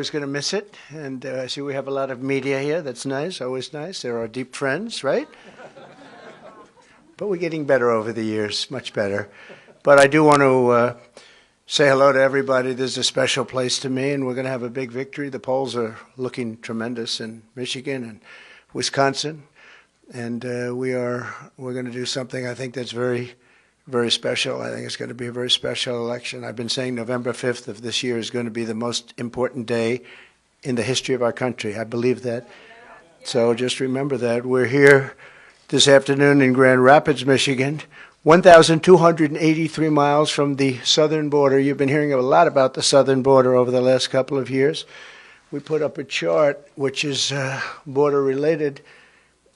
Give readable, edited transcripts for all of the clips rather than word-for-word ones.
was going to miss it, and I see we have a lot of media here. That's nice, always nice. They're our deep friends, right? But we're getting better over the years, much better. But I do want to say hello to everybody. This is a special place to me, and we're going to have a big victory. The polls are looking tremendous in Michigan and Wisconsin, and we're going to do something I think that's very, very special. I think it's going to be a very special election. I've been saying November 5th of this year is going to be the most important day in the history of our country. I believe that. So just remember that. We're here this afternoon in Grand Rapids, Michigan, 1,283 miles from the southern border. You've been hearing a lot about the southern border over the last couple of years. We put up a chart which is border related,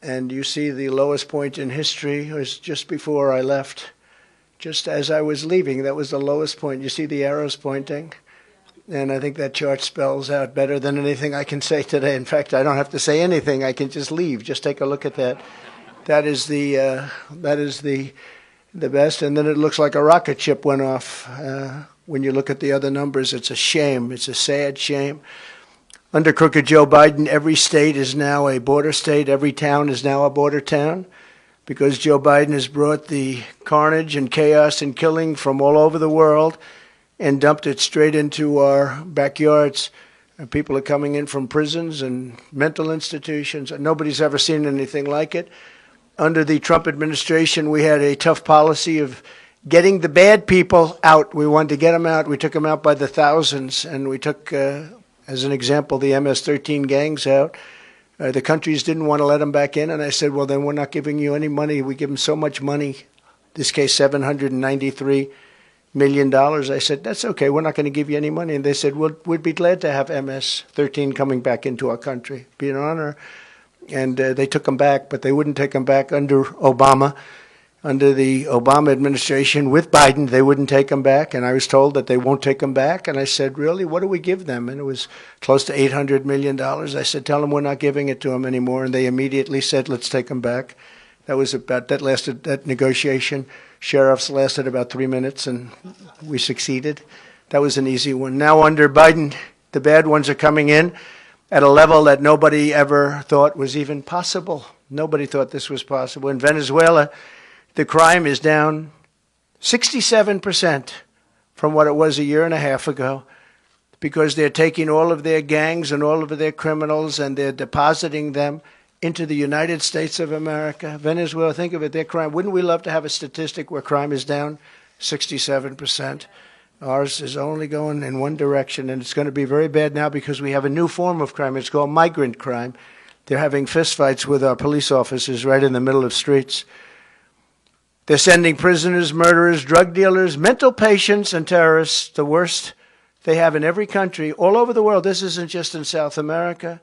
and you see the lowest point in history was just before I left. Just as I was leaving, that was the lowest point. You see the arrows pointing? And I think that chart spells out better than anything I can say today. In fact, I don't have to say anything. I can just leave. Just take a look at that. That is the best. And then it looks like a rocket ship went off. When you look at the other numbers, it's a shame. It's a sad shame. Under crooked Joe Biden, every state is now a border state. Every town is now a border town, because Joe Biden has brought the carnage and chaos and killing from all over the world and dumped it straight into our backyards. And people are coming in from prisons and mental institutions. Nobody's ever seen anything like it. Under the Trump administration, we had a tough policy of getting the bad people out. We wanted to get them out. We took them out by the thousands, and we took, as an example, the MS-13 gangs out. The countries didn't want to let them back in, and I said, well, then we're not giving you any money. We give them so much money, in this case $793 million. I said, that's okay, we're not going to give you any money. And they said, well, we'd be glad to have MS-13 coming back into our country. Be an honor. And they took them back, but they wouldn't take them back under Obama. Under the Obama administration with Biden, they wouldn't take them back, and I was told that they won't take them back. And I said, really, what do we give them? And it was close to $800 million. I said, tell them we're not giving it to them anymore. And they immediately said, let's take them back. That negotiation, sheriffs lasted about 3 minutes, and we succeeded. That was an easy one. Now under Biden, the bad ones are coming in at a level that nobody ever thought was even possible. Nobody thought this was possible. In Venezuela, the crime is down 67% from what it was a year and a half ago, because they're taking all of their gangs and all of their criminals and they're depositing them into the United States of America. Venezuela, think of it, their crime. Wouldn't we love to have a statistic where crime is down 67%? Ours is only going in one direction, and it's going to be very bad now because we have a new form of crime. It's called migrant crime. They're having fistfights with our police officers right in the middle of streets. They're sending prisoners, murderers, drug dealers, mental patients, and terrorists, the worst they have in every country, all over the world. This isn't just in South America.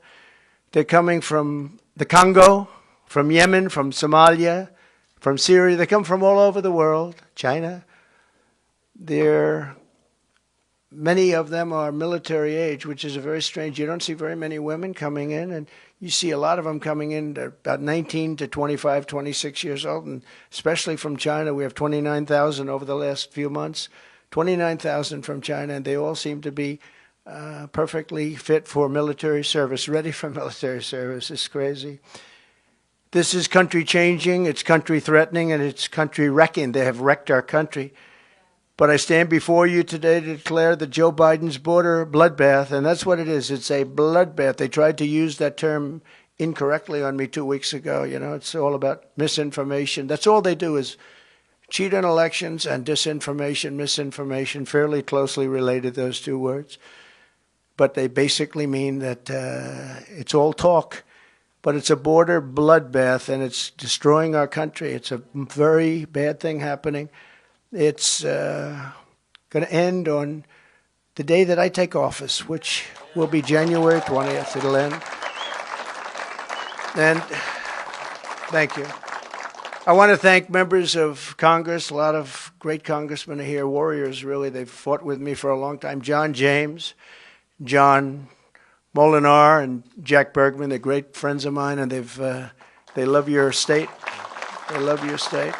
They're coming from the Congo, from Yemen, from Somalia, from Syria. They come from all over the world, China. Many of them are military age, which is a very strange. You don't see very many women coming in, and you see a lot of them coming in about 19 to 25, 26 years old, and especially from China. We have 29,000 over the last few months, 29,000 from China, and they all seem to be perfectly fit for military service, ready for military service. It's crazy. This is country changing, it's country threatening, and it's country wrecking. They have wrecked our country. But I stand before you today to declare that Joe Biden's border bloodbath, and that's what it is. It's a bloodbath. They tried to use that term incorrectly on me 2 weeks ago. You know, it's all about misinformation. That's all they do is cheat on elections and disinformation, misinformation, fairly closely related, those two words. But they basically mean that it's all talk, but it's a border bloodbath, and it's destroying our country. It's a very bad thing happening. It's going to end on the day that I take office, which will be January 20th. It'll end. And thank you. I want to thank members of Congress. A lot of great congressmen are here, warriors, really. They've fought with me for a long time. John James, John Molinar, and Jack Bergman. They're great friends of mine, and they love your state. They love your state.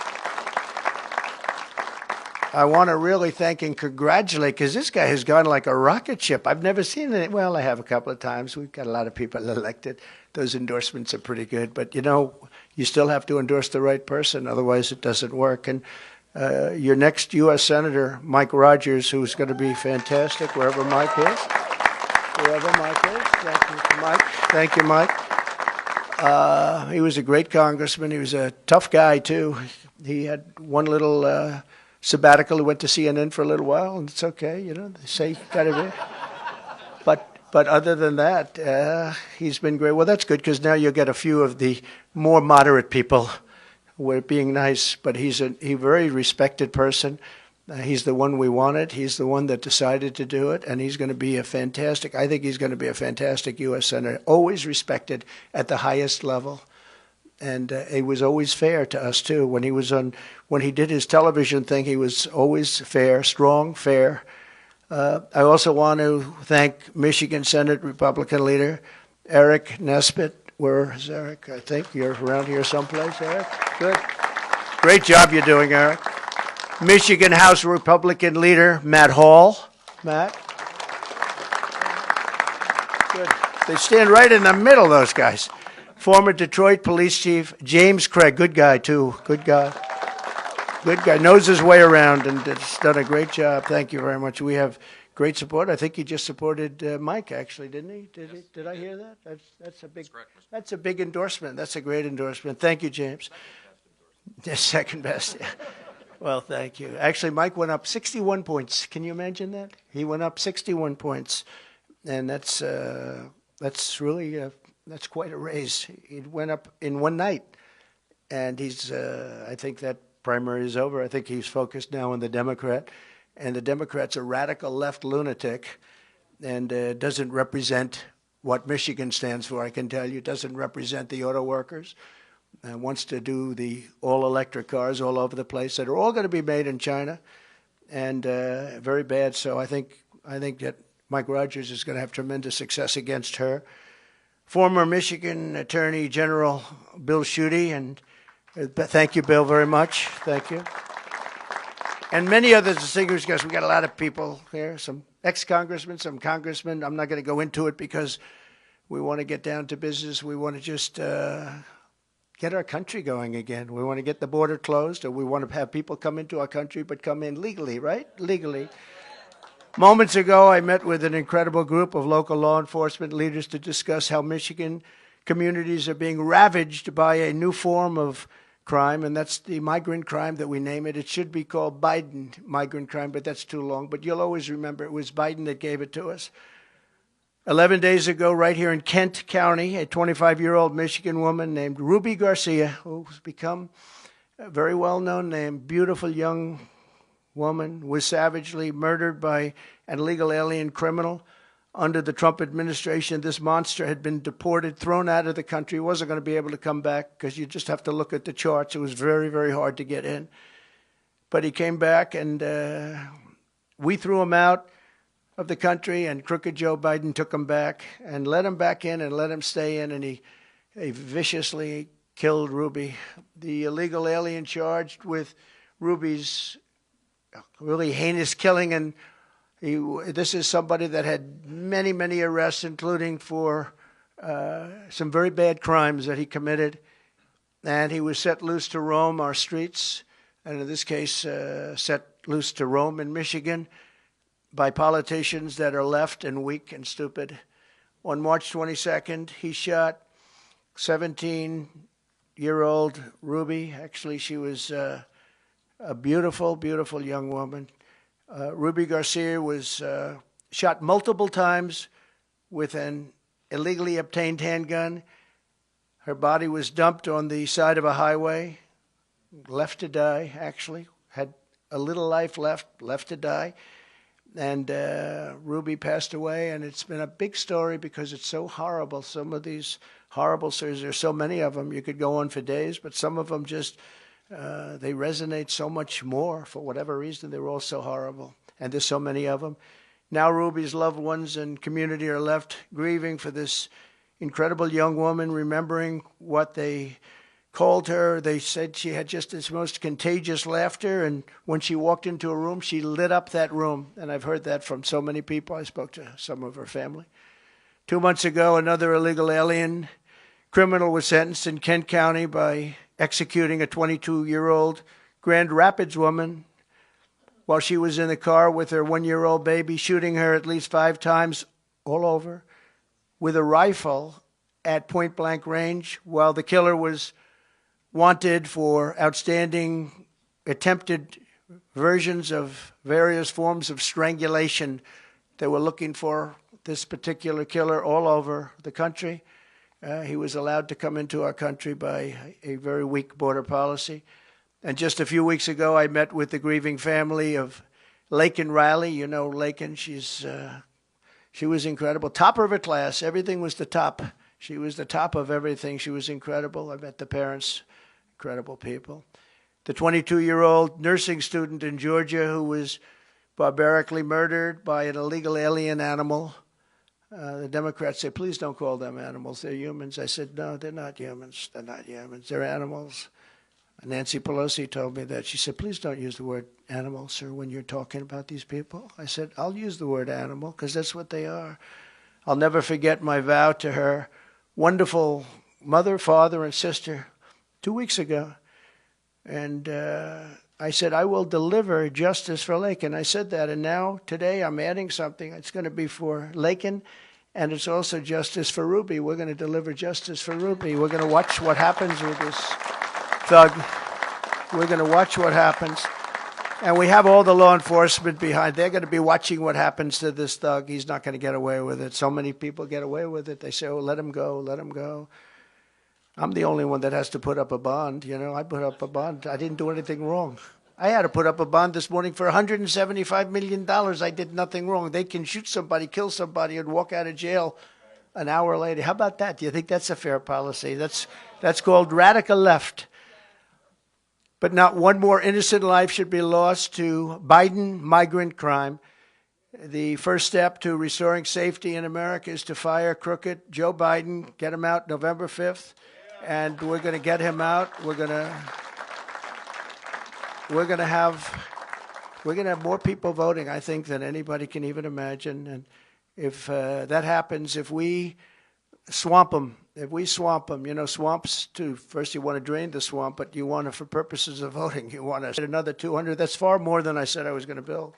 I want to really thank and congratulate, because this guy has gone like a rocket ship. I've never seen it. Well, I have a couple of times. We've got a lot of people elected. Those endorsements are pretty good. But, you know, you still have to endorse the right person. Otherwise, it doesn't work. And your next U.S. Senator, Mike Rogers, who's going to be fantastic, wherever Mike is. Wherever Mike is. Thank you, Mike. Thank you, Mike. He was a great congressman. He was a tough guy, too. He had one little sabbatical. He went to CNN for a little while, and it's okay. You know, they say got to be. But other than that, he's been great. Well, that's good, because now you'll get a few of the more moderate people who are being nice. But he's a very respected person. He's the one we wanted. He's the one that decided to do it, and he's going to be I think he's going to be a fantastic U.S. Senator, always respected at the highest level. And he was always fair to us, too. When he did his television thing, he was always fair, strong, fair. I also want to thank Michigan Senate Republican leader Eric Nesbitt. Where is Eric? I think you're around here someplace, Eric. Good. Great job you're doing, Eric. Michigan House Republican leader Matt Hall. Matt. Good. They stand right in the middle, those guys. Former Detroit Police Chief James Craig. Good guy, too. Good guy. Good guy. Knows his way around and has done a great job. Thank you very much. We have great support. I think he just supported Mike, actually, didn't he? Did I hear that? That's a big endorsement. That's a great endorsement. Thank you, James. Second best. Yeah. Well, thank you. Actually, Mike went up 61 points. Can you imagine that? He went up 61 points, and that's really that's quite a raise. It went up in one night, and I think that primary is over. I think he's focused now on the Democrat, and the Democrat's a radical left lunatic, and doesn't represent what Michigan stands for. I can tell you, doesn't represent the auto workers. Wants to do the all-electric cars all over the place that are all going to be made in China, and very bad. So I think that Mike Rogers is going to have tremendous success against her. Former Michigan Attorney General Bill Schuette, and thank you, Bill, very much. Thank you. And many other distinguished guests. We've got a lot of people here, some ex-congressmen, some congressmen. I'm not going to go into it because we want to get down to business. We want to just get our country going again. We want to get the border closed, or we want to have people come into our country but come in legally, right? Legally. Moments ago, I met with an incredible group of local law enforcement leaders to discuss how Michigan communities are being ravaged by a new form of crime, and that's the migrant crime that we name it. It should be called Biden migrant crime, but that's too long. But you'll always remember it was Biden that gave it to us. 11 days ago, right here in Kent County, a 25-year-old Michigan woman named Ruby Garcia, who's become a very well-known name, beautiful young woman, was savagely murdered by an illegal alien criminal. Under the Trump administration, this monster had been deported, thrown out of the country, wasn't going to be able to come back because you just have to look at the charts. It was very, very hard to get in. But he came back, and we threw him out of the country, and crooked Joe Biden took him back and let him back in and let him stay in, and he viciously killed Ruby. The illegal alien charged with Ruby's really heinous killing, and this is somebody that had many, many arrests, including for some very bad crimes that he committed, and he was set loose to roam our streets, and in this case, set loose to roam in Michigan by politicians that are left and weak and stupid. On March 22nd, he shot 17-year-old Ruby. Actually, she was a beautiful, beautiful young woman. Ruby Garcia was shot multiple times with an illegally obtained handgun. Her body was dumped on the side of a highway, left to die, actually. Had a little life left to die. And Ruby passed away, and it's been a big story because it's so horrible. Some of these horrible stories, there's so many of them, you could go on for days, but some of them just, they resonate so much more for whatever reason. They were all so horrible, and there's so many of them. Now Ruby's loved ones and community are left grieving for this incredible young woman, remembering what they called her. They said she had just this most contagious laughter, and when she walked into a room, she lit up that room. And I've heard that from so many people. I spoke to some of her family. 2 months ago, another illegal alien criminal was sentenced in Kent County by executing a 22-year-old Grand Rapids woman while she was in the car with her 1-year-old baby, shooting her at least 5 times all over with a rifle at point-blank range, while the killer was wanted for outstanding attempted versions of various forms of strangulation. They were looking for this particular killer all over the country. He was allowed to come into our country by a very weak border policy. And just a few weeks ago, I met with the grieving family of Laken Riley. You know Laken, she was incredible. Top of her class. Everything was the top. She was the top of everything. She was incredible. I met the parents, incredible people. The 22-year-old nursing student in Georgia who was barbarically murdered by an illegal alien animal. The Democrats say, please don't call them animals. They're humans. I said, no, they're not humans. They're not humans. They're animals. Nancy Pelosi told me that. She said, please don't use the word animal, sir, when you're talking about these people. I said, I'll use the word animal because that's what they are. I'll never forget my vow to her wonderful mother, father, and sister 2 weeks ago. And I said, I will deliver justice for Laken. I said that, and now, today, I'm adding something. It's going to be for Laken, and it's also justice for Ruby. We're going to deliver justice for Ruby. We're going to watch what happens with this thug. We're going to watch what happens. And we have all the law enforcement behind. They're going to be watching what happens to this thug. He's not going to get away with it. So many people get away with it. They say, oh, let him go, let him go. I'm the only one that has to put up a bond. You know, I put up a bond. I didn't do anything wrong. I had to put up a bond this morning for $175 million. I did nothing wrong. They can shoot somebody, kill somebody, and walk out of jail an hour later. How about that? Do you think that's a fair policy? That's called radical left. But not one more innocent life should be lost to Biden migrant crime. The first step to restoring safety in America is to fire crooked Joe Biden, get him out November 5th. And we're going to get him out. We're going to have more people voting, I think, than anybody can even imagine. And if that happens, if we swamp them, you know, swamps too. First, you want to drain the swamp, but you want to, for purposes of voting, you want to get another 200. That's far more than I said I was going to build,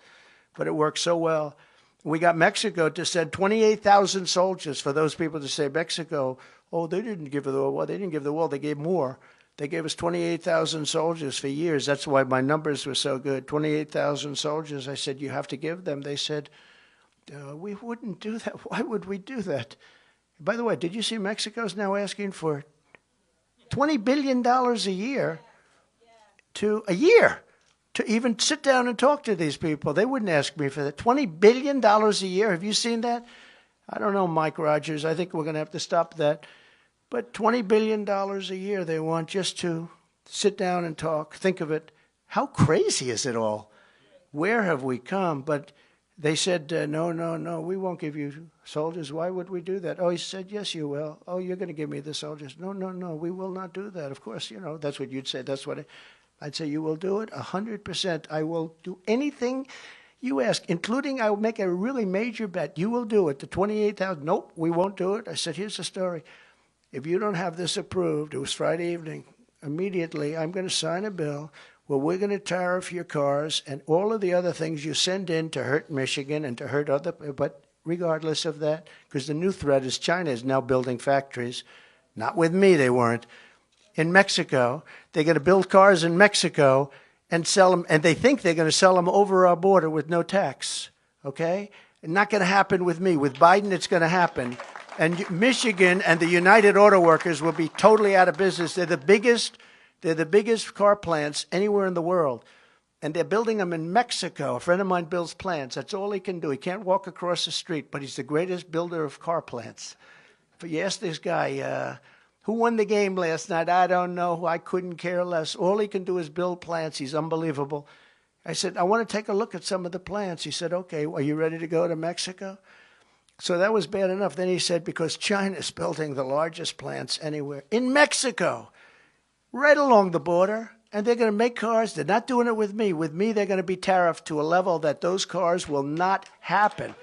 but it worked so well. We got Mexico to send 28,000 soldiers for those people to say Mexico. Oh, they didn't give the wall. They didn't give the wall. They gave more. They gave us 28,000 soldiers for years. That's why my numbers were so good. 28,000 soldiers. I said, you have to give them. They said, we wouldn't do that. Why would we do that? By the way, did you see Mexico's now asking for $20 billion a year to even sit down and talk to these people? They wouldn't ask me for that. $20 billion a year. Have you seen that? I don't know, Mike Rogers. I think we're going to have to stop that. But $20 billion a year they want just to sit down and talk. Think of it. How crazy is it all? Where have we come? But they said, no, we won't give you soldiers. Why would we do that? Oh, he said, yes, you will. Oh, you're going to give me the soldiers. No, we will not do that. Of course, you know, that's what you'd say. That's what I'd say. You will do it 100%. I will do anything you ask, including I will make a really major bet. You will do it. The 28,000. Nope, we won't do it. I said, here's the story. If you don't have this approved, it was Friday evening, immediately I'm going to sign a bill where we're going to tariff your cars and all of the other things you send in to hurt Michigan and to hurt other, but regardless of that, because the new threat is China is now building factories. Not with me, they weren't. In Mexico, they're going to build cars in Mexico and sell them, and they think they're going to sell them over our border with no tax, okay? Not going to happen with me. With Biden, it's going to happen. And Michigan and the United Auto Workers will be totally out of business. They're the biggest car plants anywhere in the world. And they're building them in Mexico. A friend of mine builds plants. That's all he can do. He can't walk across the street, but he's the greatest builder of car plants. But you ask this guy, who won the game last night? I don't know. I couldn't care less. All he can do is build plants. He's unbelievable. I said, I want to take a look at some of the plants. He said, okay, are you ready to go to Mexico? So that was bad enough. Then he said, because China is building the largest plants anywhere in Mexico. right along the border, and they're going to make cars. They're not doing it with me. With me, they're going to be tariffed to a level that those cars will not happen.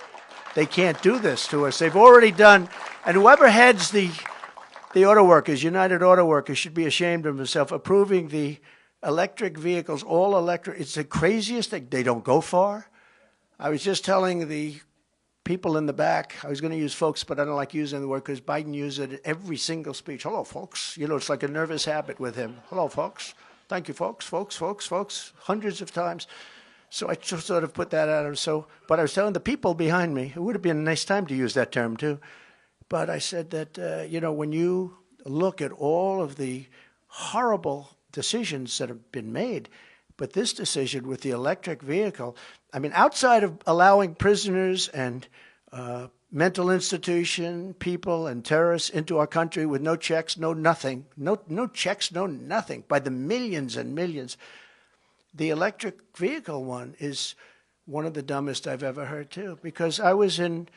They can't do this to us. They've already done, and whoever heads the auto workers, United Auto Workers, should be ashamed of himself, approving the electric vehicles, all electric. It's the craziest thing. They don't go far. I was just telling the people in the back, I was going to use folks, but I don't like using the word because Biden used it in every single speech. Hello, folks. You know, it's like a nervous habit with him. Hello, folks. Thank you, folks, folks, hundreds of times. So I just sort of put that out. So, but I was telling the people behind me, it would have been a nice time to use that term too. But I said that, you know, when you look at all of the horrible decisions that have been made, but this decision with the electric vehicle, I mean, outside of allowing prisoners and mental institution people and terrorists into our country with no checks, no nothing, no checks, no nothing, by the millions and millions, the electric vehicle one is one of the dumbest I've ever heard too. Because I was in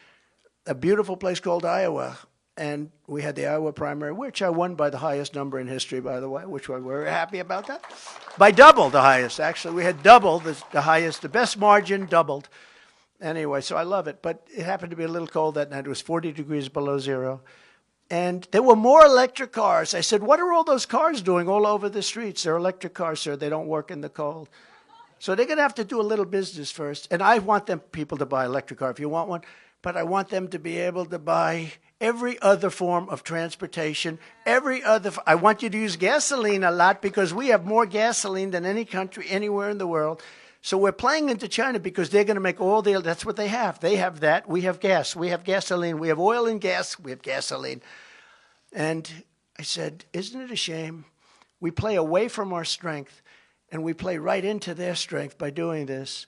a beautiful place called Iowa, and we had the Iowa primary, which I won by the highest number in history, by the way, which we're very happy about that. By double the highest, actually. We had double the highest, the best margin, doubled. Anyway, so I love it. But it happened to be a little cold that night. It was 40 degrees below zero. And there were more electric cars. I said, what are all those cars doing all over the streets? They're electric cars, sir. They don't work in the cold. So they're going to have to do a little business first. And I want them people to buy an electric car if you want one. But I want them to be able to buy every other form of transportation, I want you to use gasoline a lot because we have more gasoline than any country anywhere in the world. So we're playing into China because they're going to make all that's what they have. They have that. We have gas. We have gasoline. We have oil and gas. We have gasoline. And I said, isn't it a shame? We play away from our strength and we play right into their strength by doing this.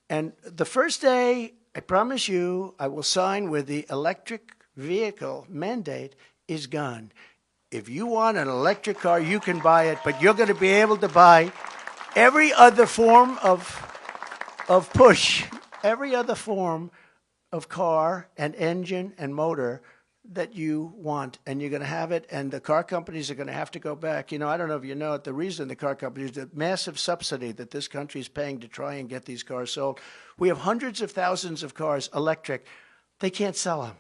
And the first day, I promise you, I will sign with the electric vehicle mandate is gone. If you want an electric car, you can buy it, but you're going to be able to buy every other form of push, every other form of car and engine and motor that you want, and you're going to have it, and the car companies are going to have to go back. You know, I don't know if you know it, the reason the car companies, the massive subsidy that this country is paying to try and get these cars sold. We have hundreds of thousands of cars, electric. They can't sell them.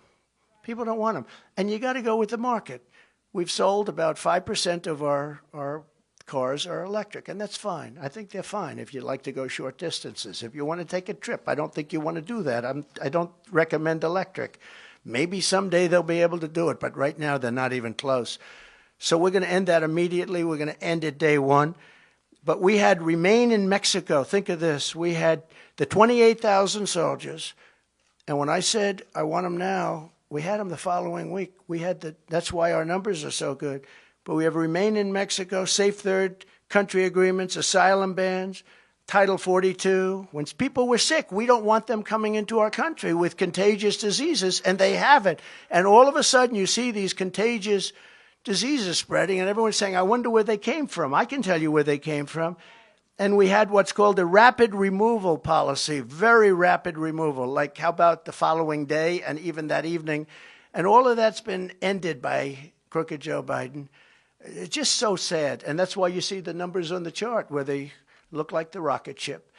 People don't want them. And you got to go with the market. We've sold about 5% of our cars are electric, and that's fine. I think they're fine if you like to go short distances. If you want to take a trip, I don't think you want to do that. I don't recommend electric. Maybe someday they'll be able to do it, but right now they're not even close. So we're going to end that immediately. We're going to end it day one. But we had remain in Mexico. Think of this. We had the 28,000 soldiers, and when I said I want them now, we had them the following week. That's why our numbers are so good. But we have remain in Mexico, safe third country agreements, asylum bans, Title 42. When people were sick, we don't want them coming into our country with contagious diseases, and they have it. And all of a sudden, you see these contagious diseases spreading, and everyone's saying, I wonder where they came from. I can tell you where they came from. And we had what's called a rapid removal policy, very rapid removal, like how about the following day and even that evening. And all of that's been ended by crooked Joe Biden. It's just so sad. And that's why you see the numbers on the chart where they look like the rocket ship.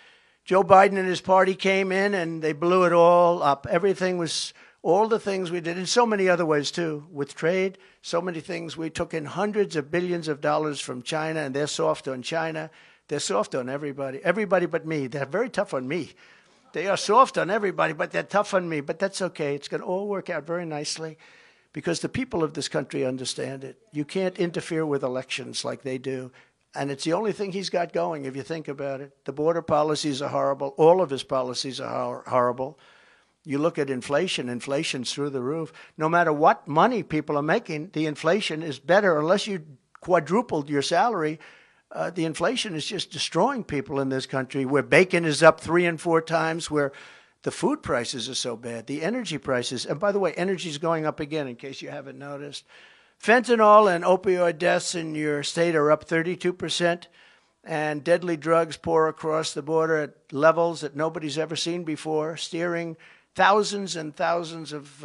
Joe Biden and his party came in and they blew it all up. Everything was, all the things we did, in so many other ways too, with trade, so many things. We took in hundreds of billions of dollars from China, and they're soft on China. They're soft on everybody but me. They're very tough on me. They are soft on everybody, but they're tough on me. But that's okay. It's going to all work out very nicely because the people of this country understand it. You can't interfere with elections like they do. And it's the only thing he's got going, if you think about it. The border policies are horrible. All of his policies are horrible. You look at inflation, inflation's through the roof. No matter what money people are making, the inflation is better. Unless you quadrupled your salary, the inflation is just destroying people in this country, where bacon is up 3 and 4 times, where the food prices are so bad, the energy prices. And by the way, energy is going up again, in case you haven't noticed. Fentanyl and opioid deaths in your state are up 32%, and deadly drugs pour across the border at levels that nobody's ever seen before, steering thousands and thousands of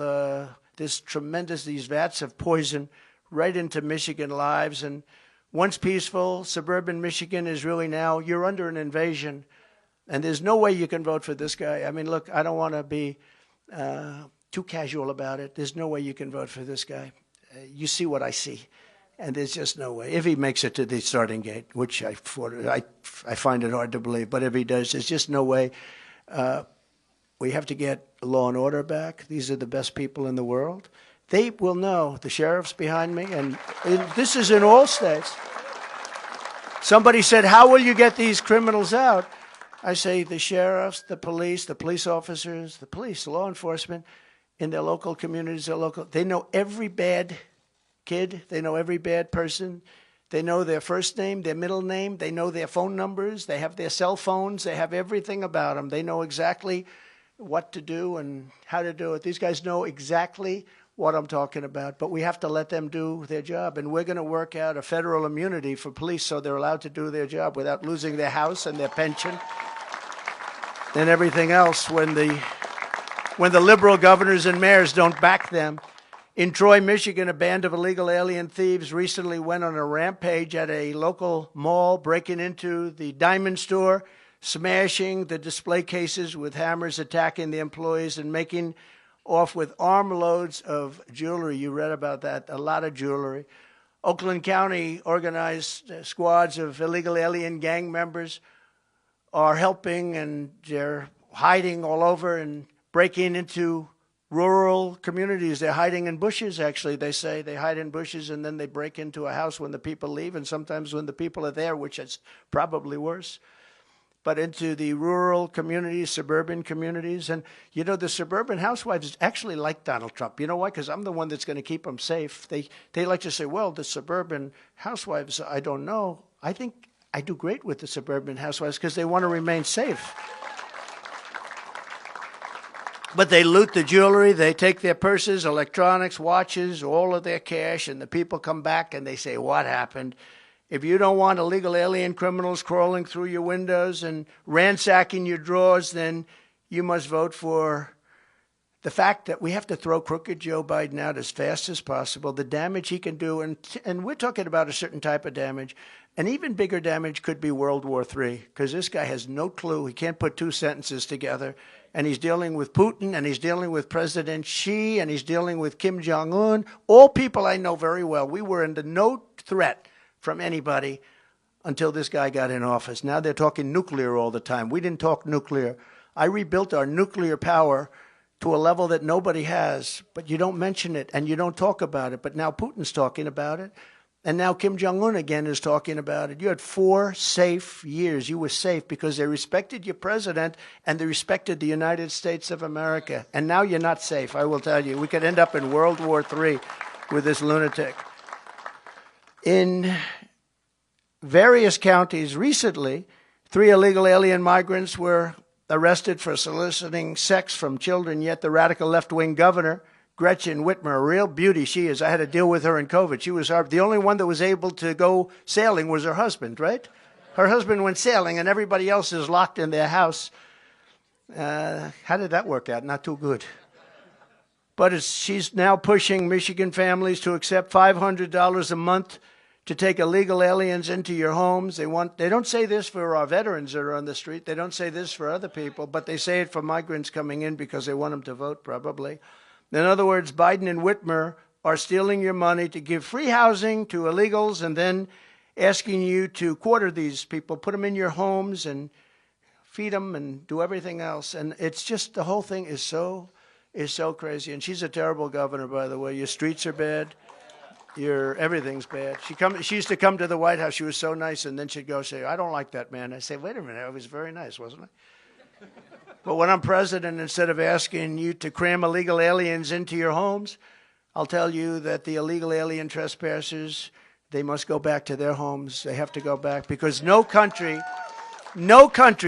these vats of poison right into Michigan lives. And Once peaceful, suburban Michigan is really now, you're under an invasion, and there's no way you can vote for this guy. I mean, look, I don't want to be too casual about it. There's no way you can vote for this guy. You see what I see, and there's just no way. If he makes it to the starting gate, which I find it hard to believe, but if he does, there's just no way. We have to get law and order back. These are the best people in the world. They will know. The sheriff's behind me, and this is in all states. Somebody said, how will you get these criminals out? I say the sheriffs, the police officers, the police, law enforcement in their local communities, they know every bad kid. They know every bad person. They know their first name, their middle name. They know their phone numbers. They have their cell phones. They have everything about them. They know exactly what to do and how to do it. These guys know exactly what I'm talking about, but we have to let them do their job, and we're going to work out a federal immunity for police so they're allowed to do their job without losing their house and their pension and everything else when the liberal governors and mayors don't back them. In Troy, Michigan, a band of illegal alien thieves recently went on a rampage at a local mall, breaking into the diamond store, smashing the display cases with hammers, attacking the employees, and making off with armloads of jewelry. You read about that, a lot of jewelry. Oakland County organized squads of illegal alien gang members are helping, and they're hiding all over and breaking into rural communities. They're hiding in bushes, actually. They say they hide in bushes, and then they break into a house when the people leave, and sometimes when the people are there, which is probably worse. But into the rural communities, suburban communities. And, you know, the suburban housewives actually like Donald Trump. You know why? Because I'm the one that's going to keep them safe. They like to say, well, the suburban housewives, I don't know. I think I do great with the suburban housewives because they want to remain safe. But they loot the jewelry. They take their purses, electronics, watches, all of their cash, and the people come back and they say, what happened? If you don't want illegal alien criminals crawling through your windows and ransacking your drawers, then you must vote for the fact that we have to throw crooked Joe Biden out as fast as possible, the damage he can do. And we're talking about a certain type of damage. An even bigger damage could be World War III, because this guy has no clue. He can't put two sentences together. And he's dealing with Putin, and he's dealing with President Xi, and he's dealing with Kim Jong-un, all people I know very well. We were under no threat from anybody until this guy got in office. Now they're talking nuclear all the time. We didn't talk nuclear. I rebuilt our nuclear power to a level that nobody has, but you don't mention it and you don't talk about it. But now Putin's talking about it, and now Kim Jong-un again is talking about it. You had 4 safe years. You were safe because they respected your president and they respected the United States of America. And now you're not safe, I will tell you. We could end up in World War III with this lunatic. In various counties recently, 3 illegal alien migrants were arrested for soliciting sex from children, yet the radical left-wing governor, Gretchen Whitmer, a real beauty she is. I had to deal with her in COVID. She was the only one that was able to go sailing was her husband, right? Her husband went sailing, and everybody else is locked in their house. How did that work out? Not too good. But she's now pushing Michigan families to accept $500 a month to take illegal aliens into your homes. They don't say this for our veterans that are on the street. They don't say this for other people, but they say it for migrants coming in because they want them to vote, probably. In other words, Biden and Whitmer are stealing your money to give free housing to illegals and then asking you to quarter these people, put them in your homes and feed them and do everything else. And it's just, the whole thing is so crazy. And she's a terrible governor, by the way. Your streets are bad. Everything's bad. She used to come to the White House. She was so nice, and then she'd go say, I don't like that man. I say, wait a minute, I was very nice, wasn't I? But when I'm president, instead of asking you to cram illegal aliens into your homes, I'll tell you that the illegal alien trespassers, they must go back to their homes. They have to go back because no country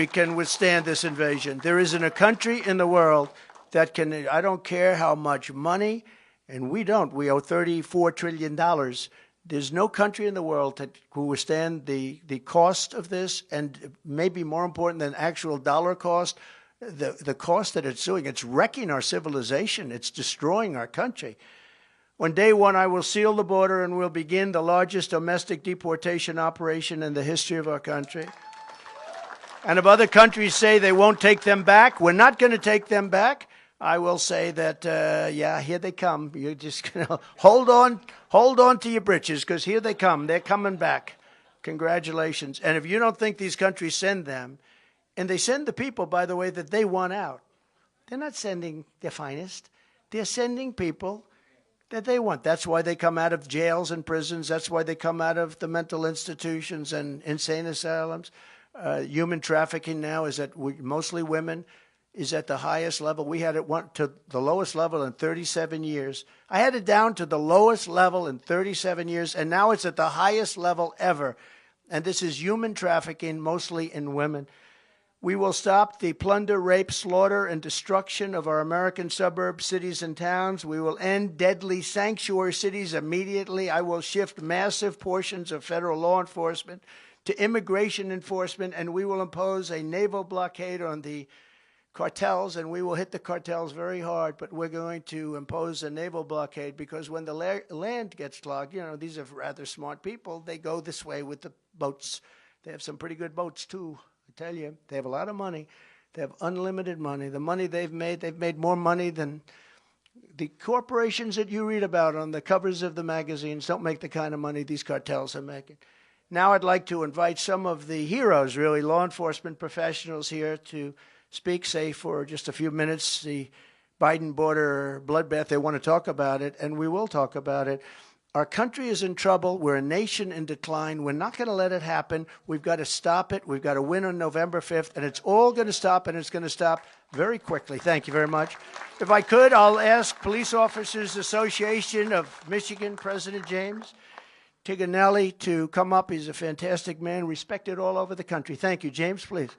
can withstand this invasion. There isn't a country in the world that can, I don't care how much money. And we don't. We owe $34 trillion. There's no country in the world that will withstand the cost of this, and maybe more important than actual dollar cost, the cost that it's doing. It's wrecking our civilization. It's destroying our country. On day one, I will seal the border and will begin the largest domestic deportation operation in the history of our country. And if other countries say they won't take them back, we're not going to take them back. I will say that, yeah, here they come. You're just going to hold on to your britches, because here they come. They're coming back. Congratulations. And if you don't think these countries send them, and they send the people, by the way, that they want out, they're not sending their finest. They're sending people that they want. That's why they come out of jails and prisons. That's why they come out of the mental institutions and insane asylums. Human trafficking now is at mostly women, is at the highest level. We had it went to the lowest level in 37 years. I had it down to the lowest level in 37 years, and now it's at the highest level ever. And this is human trafficking, mostly in women. We will stop the plunder, rape, slaughter, and destruction of our American suburbs, cities, and towns. We will end deadly sanctuary cities immediately. I will shift massive portions of federal law enforcement to immigration enforcement, and we will impose a naval blockade on the cartels, and we will hit the cartels very hard, but we're going to impose a naval blockade, because when the land gets clogged, you know, these are rather smart people. They go this way with the boats. They have some pretty good boats, too. Tell you, they have a lot of money. They have unlimited money. The money they've made more money than the corporations that you read about on the covers of the magazines. Don't make the kind of money these cartels are making. Now I'd like to invite some of the heroes, really, law enforcement professionals here to speak, say, for just a few minutes, the Biden border bloodbath. They want to talk about it, and we will talk about it. Our country is in trouble. We're a nation in decline. We're not going to let it happen. We've got to stop it. We've got to win on November 5th, and it's all going to stop, and it's going to stop very quickly. Thank you very much. If I could, I'll ask Police Officers Association of Michigan, President James Tiganelli, to come up. He's a fantastic man, respected all over the country. Thank you. James, please.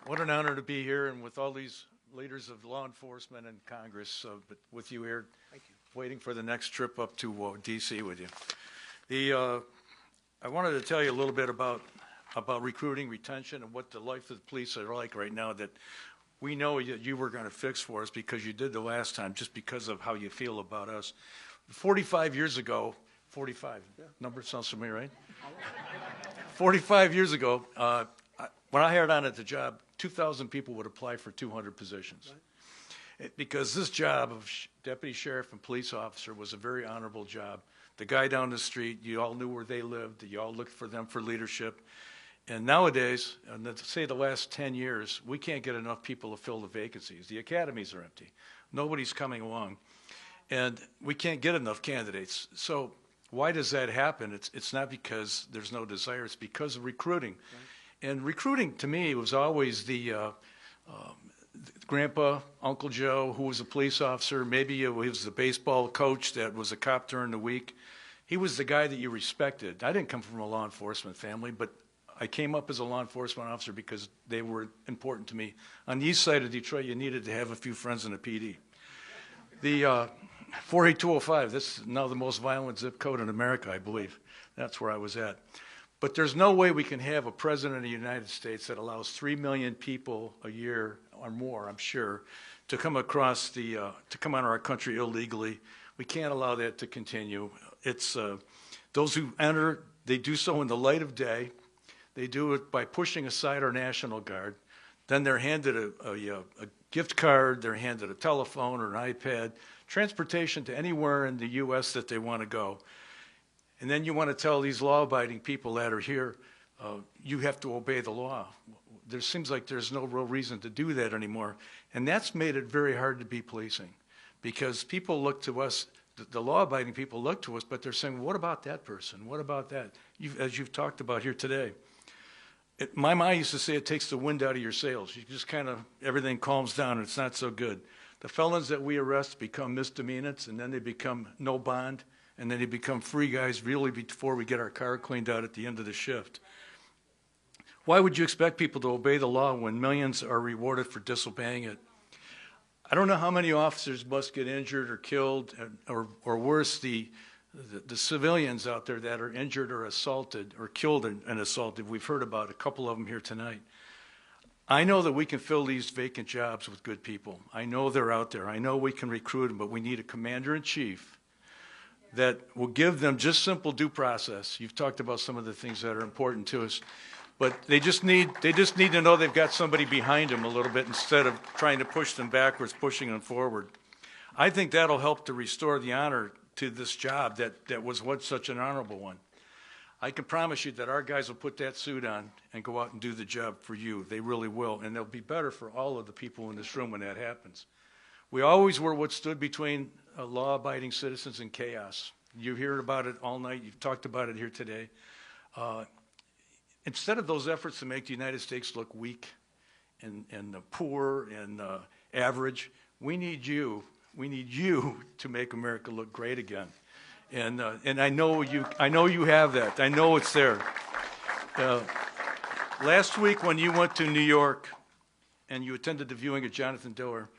What an honor to be here, and with all these leaders of law enforcement and Congress, but with you here, waiting for the next trip up to D.C. with you. I wanted to tell you a little bit about recruiting, retention, and what the life of the police are like right now, that we know you were going to fix for us, because you did the last time, just because of how you feel about us. 45 years ago, 45, yeah. Number sounds familiar, right? 45 years ago, when I hired on at the job, 2,000 people would apply for 200 positions. Right. Because this job of deputy sheriff and police officer was a very honorable job. The guy down the street, you all knew where they lived, you all looked for them for leadership. And nowadays, and let's say the last 10 years, we can't get enough people to fill the vacancies. The academies are empty. Nobody's coming along. And we can't get enough candidates. So why does that happen? It's not because there's no desire, it's because of recruiting. Right. And recruiting, to me, was always the grandpa, Uncle Joe, who was a police officer. Maybe he was the baseball coach that was a cop during the week. He was the guy that you respected. I didn't come from a law enforcement family, but I came up as a law enforcement officer because they were important to me. On the east side of Detroit, you needed to have a few friends in the PD. The 48205, this is now the most violent zip code in America, I believe. That's where I was at. But there's no way we can have a president of the United States that allows 3 million people a year or more, I'm sure, to come across to come out of our country illegally. We can't allow that to continue. It's those who enter, they do so in the light of day. They do it by pushing aside our National Guard. Then they're handed a gift card, they're handed a telephone or an iPad, transportation to anywhere in the U.S. that they want to go. And then you want to tell these law-abiding people that are here, you have to obey the law. There seems like there's no real reason to do that anymore. And that's made it very hard to be policing, because people look to us, the law-abiding people look to us, but they're saying, what about that person? What about that? As you've talked about here today. My mom used to say it takes the wind out of your sails. You just kind of, everything calms down and it's not so good. The felons that we arrest become misdemeanors, and then they become no bond, and then they become free guys really before we get our car cleaned out at the end of the shift. Why would you expect people to obey the law when millions are rewarded for disobeying it? I don't know how many officers must get injured or killed, or worse, the civilians out there that are injured or assaulted or killed and assaulted. We've heard about a couple of them here tonight. I know that we can fill these vacant jobs with good people. I know they're out there. I know we can recruit them, but we need a commander-in-chief that will give them just simple due process. You've talked about some of the things that are important to us, but they just need to know they've got somebody behind them a little bit instead of trying to push them backwards, pushing them forward. I think that'll help to restore the honor to this job that was once such an honorable one. I can promise you that our guys will put that suit on and go out and do the job for you. They really will, and they'll be better for all of the people in this room when that happens. We always were what stood between law-abiding citizens and chaos. You hear about it all night. You've talked about it here today. Instead of those efforts to make the United States look weak and poor and average, we need you. We need you to make America look great again. And I know you have that. I know it's there. Last week when you went to New York and you attended the viewing of Jonathan Diller,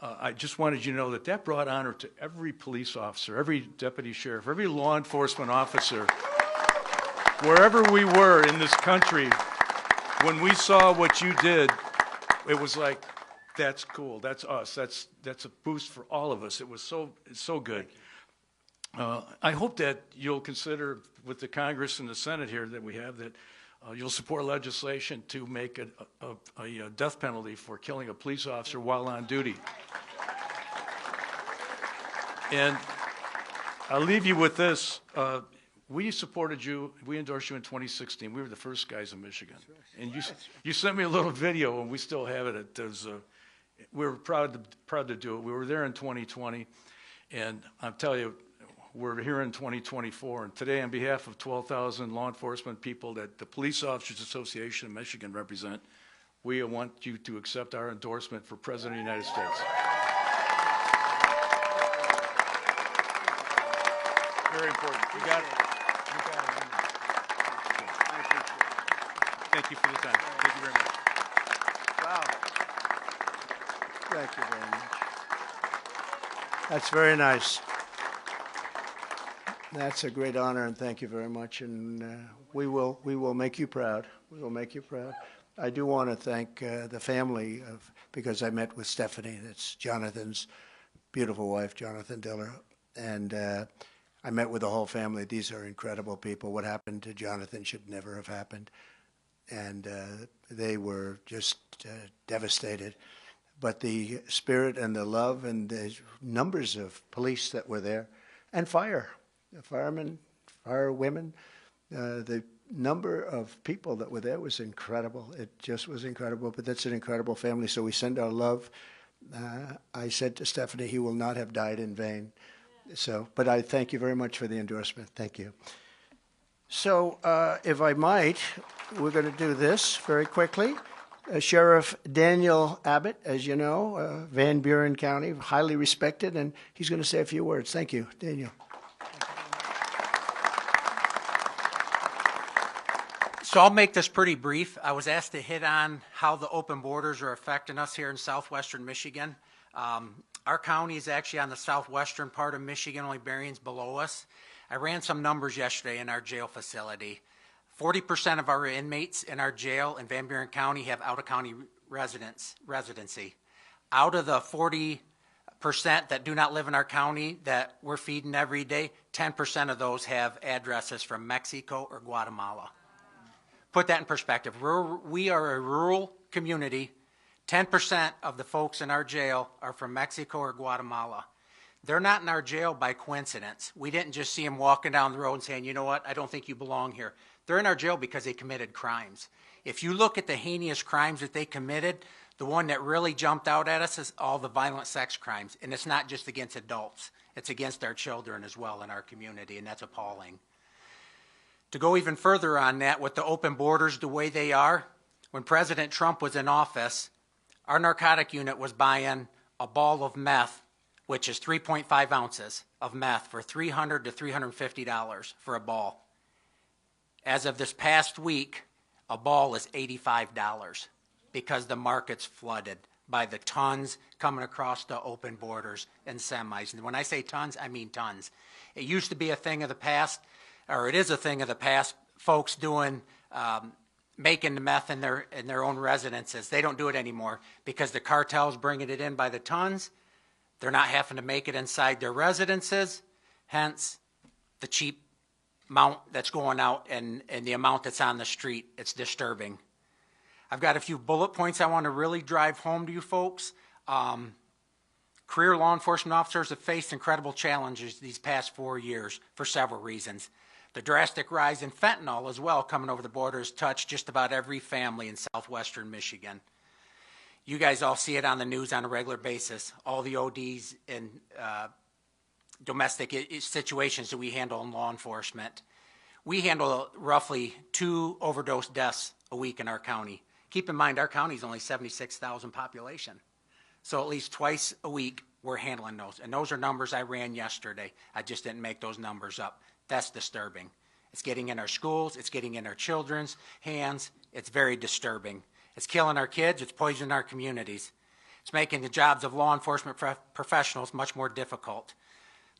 I just wanted you to know that brought honor to every police officer, every deputy sheriff, every law enforcement officer, wherever we were in this country. When we saw what you did, it was like, that's cool. That's us. That's a boost for all of us. It's so good. I hope that you'll consider with the Congress and the Senate here that we have that you'll support legislation to make a death penalty for killing a police officer while on duty. And I'll leave you with this. We supported you. We endorsed you in 2016. We were the first guys in Michigan. And you sent me a little video, and we still have it. We were proud to do it. We were there in 2020, and I'll tell you, we're here in 2024, and today, on behalf of 12,000 law enforcement people that the Police Officers Association of Michigan represent, we want you to accept our endorsement for President of the United States. Very important. You got it. Thank you for the time. Thank you very much. Wow. Thank you very much. That's very nice. That's a great honor, and thank you very much. And we will make you proud. We will make you proud. I do want to thank the family because I met with Stephanie. That's Jonathan's beautiful wife, Jonathan Diller, and I met with the whole family. These are incredible people. What happened to Jonathan should never have happened, and they were just devastated. But the spirit and the love and the numbers of police that were there, and firemen, firewomen, the number of people that were there was incredible. It just was incredible, but that's an incredible family, so we send our love. I said to Stephanie, he will not have died in vain. So, but I thank you very much for the endorsement. Thank you. So, if I might, we're going to do this very quickly. Sheriff Daniel Abbott, as you know, Van Buren County, highly respected, and he's going to say a few words. Thank you, Daniel. So I'll make this pretty brief. I was asked to hit on how the open borders are affecting us here in southwestern Michigan. Our county is actually on the southwestern part of Michigan, only Berrien's below us. I ran some numbers yesterday in our jail facility. 40% of our inmates in our jail in Van Buren County have out-of-county residency. Out of the 40% that do not live in our county that we're feeding every day, 10% of those have addresses from Mexico or Guatemala. Put that in perspective. We are a rural community. 10% of the folks in our jail are from Mexico or Guatemala. They're not in our jail by coincidence. We didn't just see them walking down the road and saying, you know what, I don't think you belong here. They're in our jail because they committed crimes. If you look at the heinous crimes that they committed, the one that really jumped out at us is all the violent sex crimes. And it's not just against adults. It's against our children as well in our community, and that's appalling. To go even further on that, with the open borders the way they are, when President Trump was in office, our narcotic unit was buying a ball of meth, which is 3.5 ounces of meth, for $300 to $350 for a ball. As of this past week, a ball is $85 because the market's flooded by the tons coming across the open borders and semis. And when I say tons, I mean tons. It used to be a thing of the past, or it is a thing of the past, folks doing making the meth in their own residences. They don't do it anymore because the cartel's bringing it in by the tons. They're not having to make it inside their residences, hence the cheap amount that's going out and the amount that's on the street. It's disturbing. I've got a few bullet points I want to really drive home to you folks. Career law enforcement officers have faced incredible challenges these past 4 years for several reasons. The drastic rise in fentanyl as well coming over the border has touched just about every family in southwestern Michigan. You guys all see it on the news on a regular basis, all the ODs and domestic situations that we handle in law enforcement. We handle roughly 2 overdose deaths a week in our county. Keep in mind, our county is only 76,000 population. So at least twice a week, we're handling those. And those are numbers I ran yesterday. I just didn't make those numbers up. That's disturbing. It's getting in our schools. It's getting in our children's hands. It's very disturbing. It's killing our kids. It's poisoning our communities. It's making the jobs of law enforcement professionals much more difficult.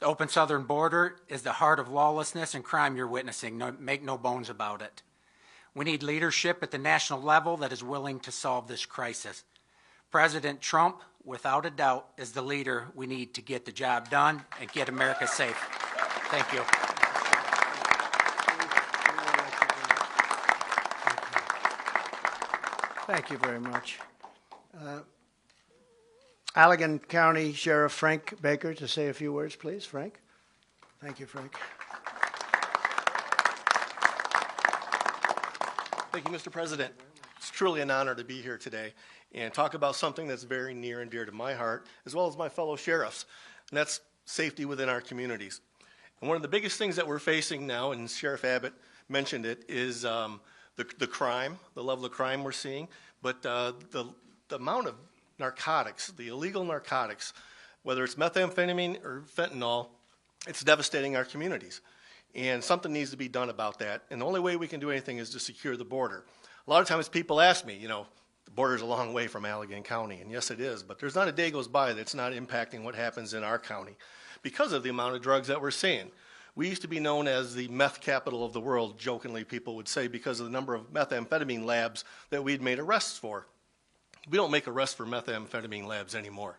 The open southern border is the heart of lawlessness and crime you're witnessing. Make no bones about it. We need leadership at the national level that is willing to solve this crisis. President Trump, without a doubt, is the leader we need to get the job done and get America safe. Thank you. Thank you very much. Allegan County Sheriff Frank Baker to say a few words, please. Frank. Thank you, Frank. Thank you, Mr. President. It's truly an honor to be here today and talk about something that's very near and dear to my heart, as well as my fellow sheriffs, and that's safety within our communities. And one of the biggest things that we're facing now, and Sheriff Abbott mentioned it, is the crime, the level of crime we're seeing, but the amount of narcotics, the illegal narcotics, whether it's methamphetamine or fentanyl, it's devastating our communities. And something needs to be done about that. And the only way we can do anything is to secure the border. A lot of times people ask me, the border's a long way from Allegan County, and yes it is, but there's not a day goes by that's not impacting what happens in our county because of the amount of drugs that we're seeing. We used to be known as the meth capital of the world, jokingly people would say, because of the number of methamphetamine labs that we'd made arrests for. We don't make arrests for methamphetamine labs anymore.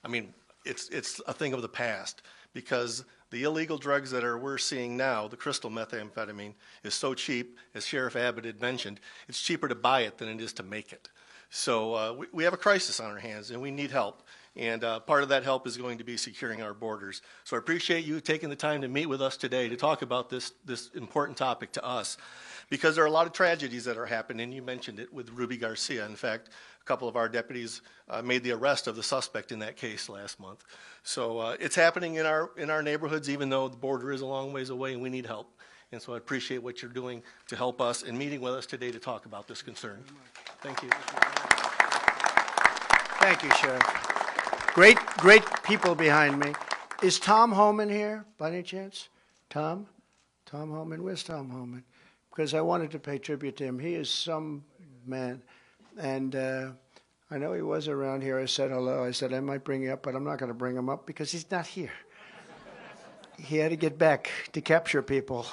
I mean, it's a thing of the past because the illegal drugs that we're seeing now, the crystal methamphetamine, is so cheap, as Sheriff Abbott had mentioned, it's cheaper to buy it than it is to make it. So we have a crisis on our hands and we need help. And part of that help is going to be securing our borders. So I appreciate you taking the time to meet with us today to talk about this important topic to us, because there are a lot of tragedies that are happening. You mentioned it with Ruby Garcia. In fact, a couple of our deputies made the arrest of the suspect in that case last month. So it's happening in our neighborhoods, even though the border is a long ways away and we need help. And so I appreciate what you're doing to help us and meeting with us today to talk about this concern. Thank you. Thank you, Sheriff. Great people behind me. Is Tom Homan here, by any chance? Tom? Tom Homan? Where's Tom Homan? Because I wanted to pay tribute to him. He is some man. And I know he was around here. I said hello. I said I might bring you up, but I'm not going to bring him up because he's not here. He had to get back to capture people.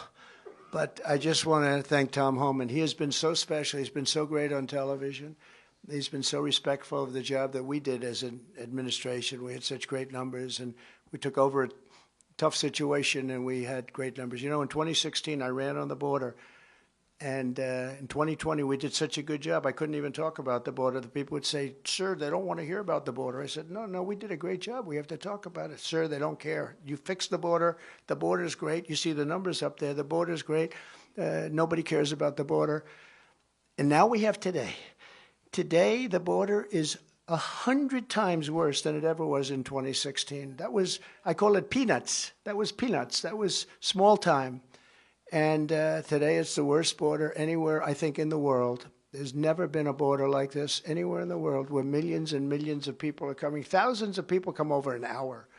But I just want to thank Tom Homan. He has been so special. He's been so great on television. He's been so respectful of the job that we did as an administration. We had such great numbers, and we took over a tough situation, and we had great numbers. In 2016, I ran on the border, and in 2020, we did such a good job, I couldn't even talk about the border. The people would say, sir, they don't want to hear about the border. I said, no, we did a great job. We have to talk about it. Sir, they don't care. You fixed the border. The border's great. You see the numbers up there. The border's great. Nobody cares about the border. And now we have today. Today, the border is 100 times worse than it ever was in 2016. I call it peanuts. That was peanuts. That was small time. And today it's the worst border anywhere, I think, in the world. There's never been a border like this anywhere in the world where millions and millions of people are coming. Thousands of people come over an hour.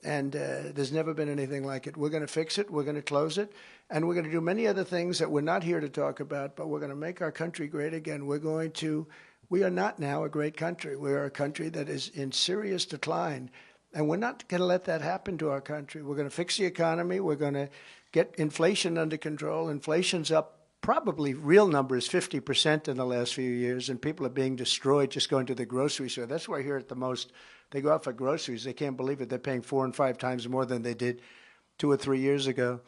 And there's never been anything like it. We're going to fix it. We're going to close it. And we're going to do many other things that we're not here to talk about, but we're going to make our country great again. We are not now a great country. We are a country that is in serious decline. And we're not going to let that happen to our country. We're going to fix the economy. We're going to get inflation under control. Inflation's up probably real number is 50% in the last few years, and people are being destroyed just going to the grocery store. That's where I hear it the most. They go out for groceries. They can't believe it. They're paying 4 and 5 times more than they did 2 or 3 years ago.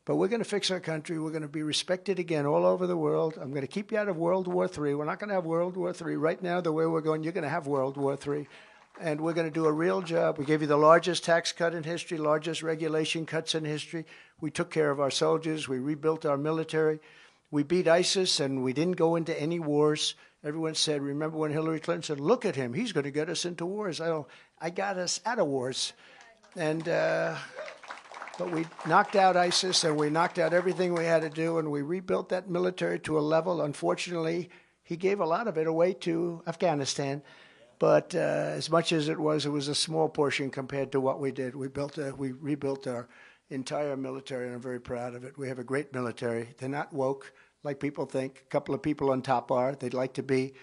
But we're going to fix our country. We're going to be respected again all over the world. I'm going to keep you out of World War III. We're not going to have World War III. Right now, the way we're going, you're going to have World War III. And we're going to do a real job. We gave you the largest tax cut in history, largest regulation cuts in history. We took care of our soldiers. We rebuilt our military. We beat ISIS, and we didn't go into any wars. Everyone said, remember when Hillary Clinton said, look at him, he's going to get us into wars. I got us out of wars. And but we knocked out ISIS, and we knocked out everything we had to do, and we rebuilt that military to a level. Unfortunately, he gave a lot of it away to Afghanistan. But as much as it was a small portion compared to what we did. We rebuilt our entire military, and I'm very proud of it. We have a great military. They're not woke like people think. A couple of people on top are. They'd like to be,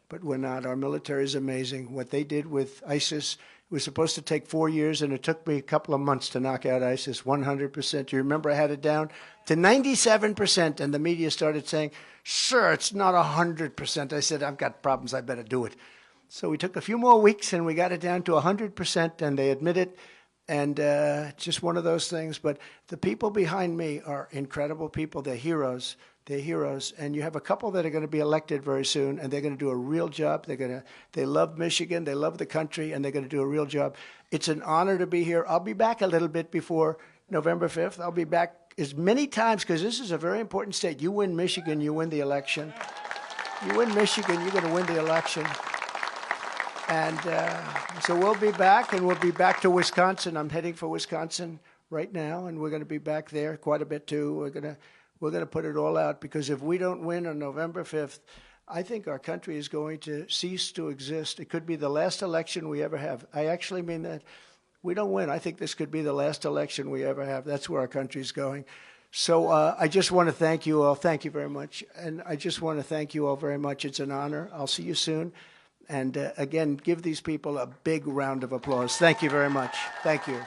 but we're not. Our military is amazing. What they did with ISIS, it was supposed to take 4 years, and it took me a couple of months to knock out ISIS, 100%. Do you remember I had it down to 97%, and the media started saying, sir, it's not 100%. I said, I've got problems. I better do it. So we took a few more weeks, and we got it down to 100%, and they admit it. And just one of those things. But the people behind me are incredible people. They're heroes. They're heroes. And you have a couple that are going to be elected very soon, and they're going to do a real job. They love Michigan. They love the country, and they're going to do a real job. It's an honor to be here. I'll be back a little bit before November 5th. I'll be back as many times, because this is a very important state. You win Michigan, you win the election. You win Michigan, you're going to win the election. And so we'll be back, and we'll be back to Wisconsin. I'm heading for Wisconsin right now, and we're going to be back there quite a bit too. We're going to put it all out, because if we don't win on November 5th, I think our country is going to cease to exist. It could be the last election we ever have. I actually mean that. We don't win. I think this could be the last election we ever have. That's where our country's going. So I just want to thank you all. Thank you very much. And I just want to thank you all very much. It's an honor. I'll see you soon. And again, give these people a big round of applause. Thank you very much. Thank you.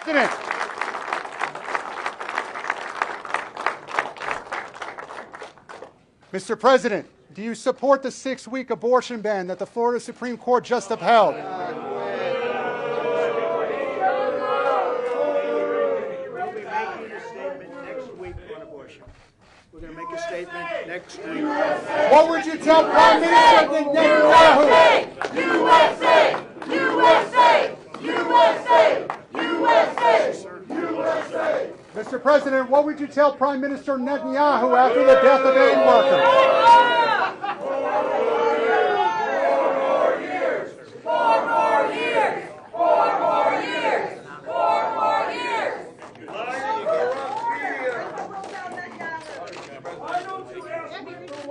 President. Mr. President, do you support the 6-week abortion ban that the Florida Supreme Court just upheld? We're going to make a statement next week. What would you tell Prime Minister Netanyahu? USA! USA! USA! USA! USA! Mr. President, what would you tell Prime Minister Netanyahu after the death of aid workers? 4 more years! 4 more years! 4 more years!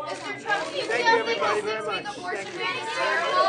Mr. Trump, do you still think a 6-week abortion ban is terrible?